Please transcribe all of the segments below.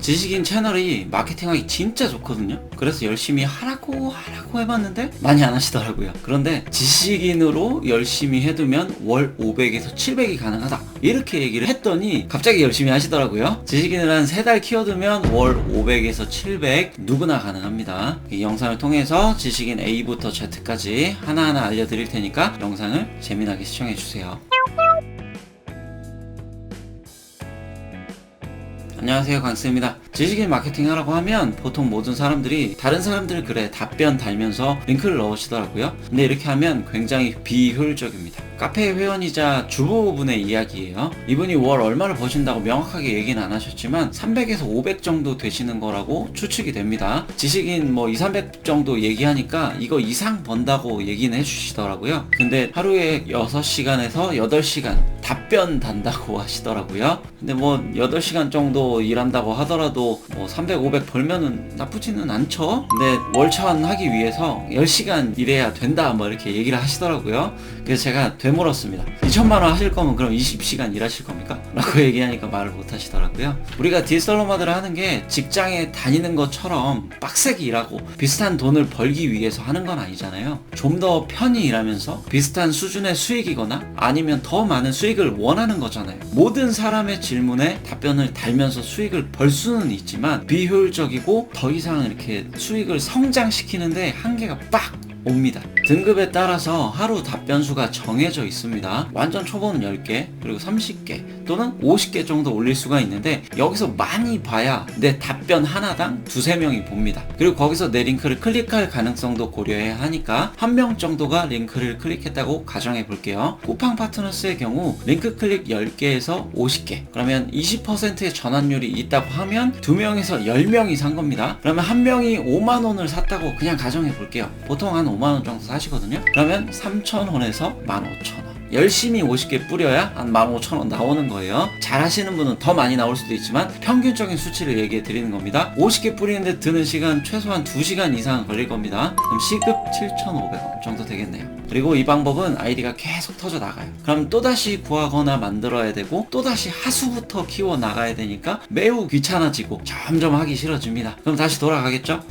지식인 채널이 마케팅하기 진짜 좋거든요. 그래서 열심히 하라고 해봤는데 많이 안 하시더라고요. 그런데 지식인으로 열심히 해두면 월 500에서 700이 가능하다, 이렇게 얘기를 했더니 갑자기 열심히 하시더라고요. 지식인을 한 3달 키워두면 월 500에서 700 누구나 가능합니다. 이 영상을 통해서 지식인 A부터 Z까지 하나하나 알려드릴 테니까 영상을 재미나게 시청해주세요. 안녕하세요, 강스입니다. 지식인 마케팅 하라고 하면 보통 모든 사람들이 다른 사람들 글에 답변 달면서 링크를 넣으시더라고요. 근데 이렇게 하면 굉장히 비효율적입니다. 카페 회원이자 주부분의 이야기예요. 이분이 월 얼마를 버신다고 명확하게 얘기는 안 하셨지만 300에서 500 정도 되시는 거라고 추측이 됩니다. 지식인 2, 300 정도 얘기하니까 이거 이상 번다고 얘기는 해주시더라고요. 근데 하루에 6시간에서 8시간 답변 단다고 하시더라고요. 근데 8시간 정도 일한다고 하더라도 300, 500 벌면은 나쁘지는 않죠. 근데 월천 하기 위해서 10시간 일해야 된다, 이렇게 얘기를 하시더라고요. 그래서 제가 되물었습니다. 2천만원 하실 거면 그럼 20시간 일하실 겁니까? 라고 얘기하니까 말을 못 하시더라고요. 우리가 디지털 노마드를 하는 게 직장에 다니는 것처럼 빡세게 일하고 비슷한 돈을 벌기 위해서 하는 건 아니잖아요. 좀 더 편히 일하면서 비슷한 수준의 수익이거나 아니면 더 많은 수익을 원하는 거잖아요. 모든 사람의 질문에 답변을 달면서 수익을 벌 수는 있지만 비효율적이고 더 이상 이렇게 수익을 성장시키는데 한계가 빡 옵니다. 등급에 따라서 하루 답변 수가 정해져 있습니다. 완전 초보는 10개, 그리고 30개 또는 50개 정도 올릴 수가 있는데 여기서 많이 봐야 내 답변 하나당 2-3명이 봅니다. 그리고 거기서 내 링크를 클릭할 가능성도 고려해야 하니까 1명 정도가 링크를 클릭했다고 가정해 볼게요. 쿠팡 파트너스의 경우 링크 클릭 10개에서 50개, 그러면 20%의 전환율이 있다고 하면 2명에서 10명이 산 겁니다. 그러면 1명이 5만원을 샀다고 그냥 가정해 볼게요. 보통 한 5만원 정도 사시거든요. 그러면 3,000원에서 15,000원. 열심히 50개 뿌려야 한 15,000원 나오는 거예요. 잘 하시는 분은 더 많이 나올 수도 있지만 평균적인 수치를 얘기해 드리는 겁니다. 50개 뿌리는데 드는 시간 최소한 2시간 이상 걸릴 겁니다. 그럼 시급 7,500원 정도 되겠네요. 그리고 이 방법은 아이디가 계속 터져 나가요. 그럼 또다시 구하거나 만들어야 되고 또다시 하수부터 키워 나가야 되니까 매우 귀찮아지고 점점 하기 싫어집니다. 그럼 다시 돌아가겠죠?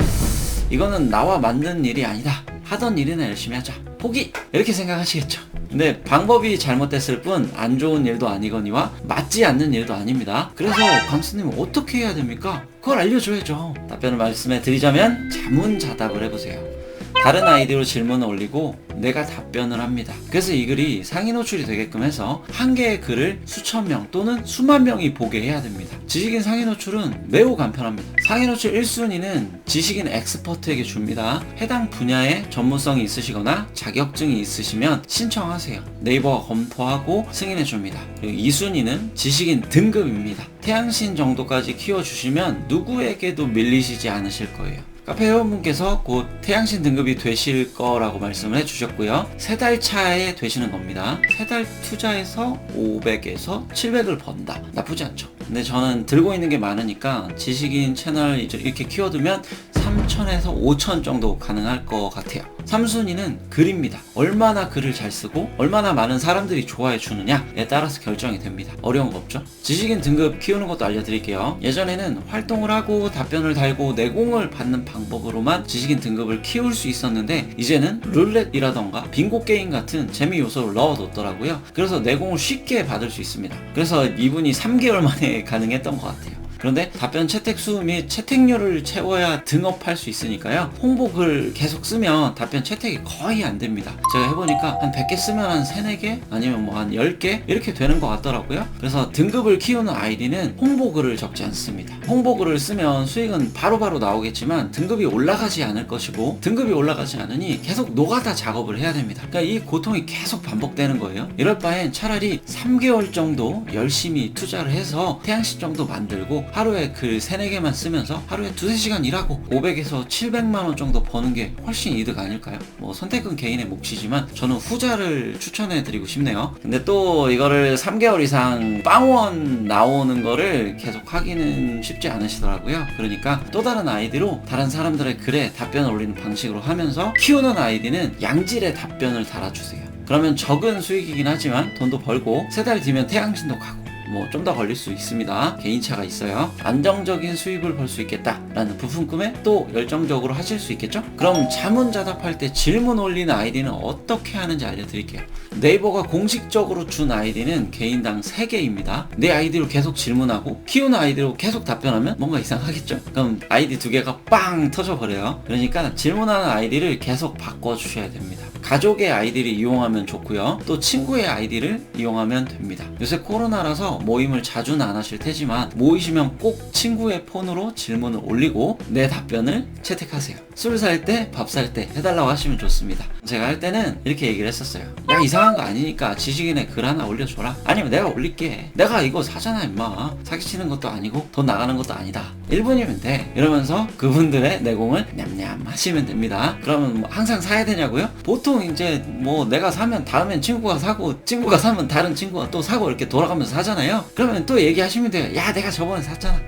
이거는 나와 맞는 일이 아니다, 하던 일이나 열심히 하자, 포기! 이렇게 생각하시겠죠. 근데 방법이 잘못됐을 뿐 안 좋은 일도 아니거니와 맞지 않는 일도 아닙니다. 그래서 강수님 어떻게 해야 됩니까? 그걸 알려줘야죠. 답변을 말씀해 드리자면 자문자답을 해보세요. 다른 아이디로 질문을 올리고 내가 답변을 합니다. 그래서 이 글이 상위 노출이 되게끔 해서 한 개의 글을 수천 명 또는 수만 명이 보게 해야 됩니다. 지식인 상위 노출은 매우 간편합니다. 상위 노출 1순위는 지식인 엑스퍼트에게 줍니다. 해당 분야에 전문성이 있으시거나 자격증이 있으시면 신청하세요. 네이버가 검토하고 승인해 줍니다. 그리고 2순위는 지식인 등급입니다. 태양신 정도까지 키워주시면 누구에게도 밀리시지 않으실 거예요. 카페 회원분께서 곧 태양신 등급이 되실 거라고 말씀을 해주셨고요. 3달 차에 되시는 겁니다. 3달 투자해서 500에서 700을 번다. 나쁘지 않죠. 근데 저는 들고 있는 게 많으니까 지식인 채널 이렇게 키워두면 3,000에서 5,000 정도 가능할 것 같아요. 3순위는 글입니다. 얼마나 글을 잘 쓰고 얼마나 많은 사람들이 좋아해 주느냐에 따라서 결정이 됩니다. 어려운 거 없죠? 지식인 등급 키우는 것도 알려드릴게요. 예전에는 활동을 하고 답변을 달고 내공을 받는 방법으로만 지식인 등급을 키울 수 있었는데 이제는 룰렛이라던가 빙고 게임 같은 재미 요소를 넣어뒀더라고요. 그래서 내공을 쉽게 받을 수 있습니다. 그래서 이분이 3개월 만에 가능했던 것 같아요. 그런데 답변 채택 수 및 채택률을 채워야 등업할 수 있으니까요. 홍보글 계속 쓰면 답변 채택이 거의 안 됩니다. 제가 해보니까 한 100개 쓰면 한 3, 4개 아니면 한 10개 이렇게 되는 것 같더라고요. 그래서 등급을 키우는 아이디는 홍보글을 적지 않습니다. 홍보글을 쓰면 수익은 바로바로 나오겠지만 등급이 올라가지 않을 것이고 등급이 올라가지 않으니 계속 노가다 작업을 해야 됩니다. 그러니까 이 고통이 계속 반복되는 거예요. 이럴 바엔 차라리 3개월 정도 열심히 투자를 해서 태양신 정도 만들고 하루에 글 3, 4개만 쓰면서 하루에 2-3시간 일하고 500에서 700만원 정도 버는 게 훨씬 이득 아닐까요? 선택은 개인의 몫이지만 저는 후자를 추천해 드리고 싶네요. 근데 또 이거를 3개월 이상 빵원 나오는 거를 계속 하기는 쉽지 않으시더라고요. 그러니까 또 다른 아이디로 다른 사람들의 글에 답변을 올리는 방식으로 하면서 키우는 아이디는 양질의 답변을 달아주세요. 그러면 적은 수익이긴 하지만 돈도 벌고 3달 뒤면 태양신도 가고 뭐 좀 더 걸릴 수 있습니다. 개인차가 있어요. 안정적인 수입을 벌 수 있겠다라는 부품 꿈에 또 열정적으로 하실 수 있겠죠? 그럼 자문자답할 때 질문 올리는 아이디는 어떻게 하는지 알려드릴게요. 네이버가 공식적으로 준 아이디는 개인당 3개입니다. 내 아이디로 계속 질문하고 키우는 아이디로 계속 답변하면 뭔가 이상하겠죠? 그럼 아이디 2개가 빵 터져버려요. 그러니까 질문하는 아이디를 계속 바꿔주셔야 됩니다. 가족의 아이디를 이용하면 좋고요. 또 친구의 아이디를 이용하면 됩니다. 요새 코로나라서 모임을 자주는 안 하실 테지만 모이시면 꼭 친구의 폰으로 질문을 올리고 내 답변을 채택하세요. 술 살 때, 밥 살 때 해달라고 하시면 좋습니다. 제가 할 때는 이렇게 얘기를 했었어요. 야, 이상한 거 아니니까 지식인에 글 하나 올려줘라. 아니면 내가 올릴게. 내가 이거 사잖아 임마. 사기치는 것도 아니고 돈 나가는 것도 아니다. 1분이면 돼. 이러면서 그분들의 내공을 냠냠 하시면 됩니다. 그러면 뭐 항상 사야 되냐고요? 보통 이제 뭐 내가 사면 다음엔 친구가 사고, 친구가 사면 다른 친구가 또 사고 이렇게 돌아가면서 사잖아요. 그러면 또 얘기하시면 돼요. 야, 내가 저번에 샀잖아.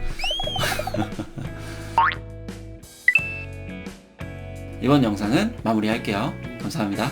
이번 영상은 마무리할게요. 감사합니다.